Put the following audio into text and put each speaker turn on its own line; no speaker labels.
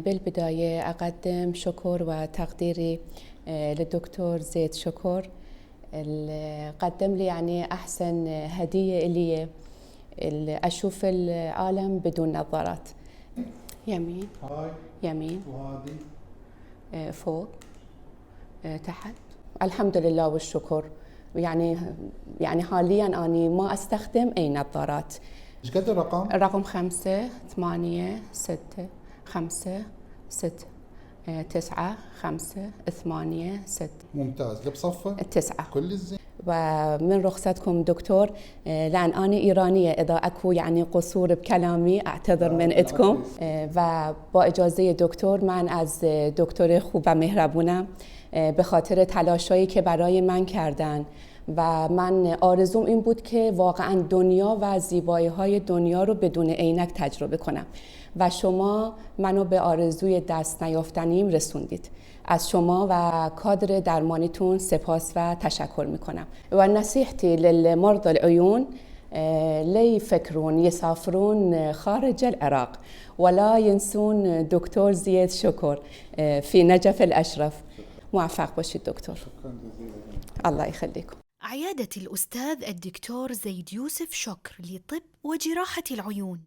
بالبداية أقدم شكر وتقديري للدكتور زيد شكر اللي قدم لي يعني أحسن هدية إلي، اللي أشوف العالم بدون نظارات. يمين،
هاي
يمين،
وهذه
فوق، تحت. الحمد لله والشكر. يعني حاليا أنا ما أستخدم أي نظارات.
ايش قد الرقم؟
الرقم 5 8 6 5 6 9 5 8 6.
ممتاز. اللي بصفه
9.
كل الزين.
ومن رخصتكم دكتور، لأن أنا إيرانية، إذا أكو يعني قصور بكلامي أعتذر من إدكم. وبا إجازه دکتر، من از دکتر خوب و مهربونم به خاطر تلاشایی که برای من کردن و من آرزوم این بود که واقعا دنیا و زیبایی‌های دنیا رو بدون عینک تجربه کنم و شما منو به آرزوی دست نیافتنیم رسوندید. از شما و کادر درمانیتون سپاس و تشکر میکنم. و نصیحتي للمرضى العيون لا يفكرون يسافرون خارج العراق ولا ينسون دكتور زيد شكر في نجف الأشرف. موفق باشید دكتور.
شكرا جزيلا.
الله يخليكم.
عيادة الأستاذ الدكتور زيد يوسف شكر لطب وجراحة العيون.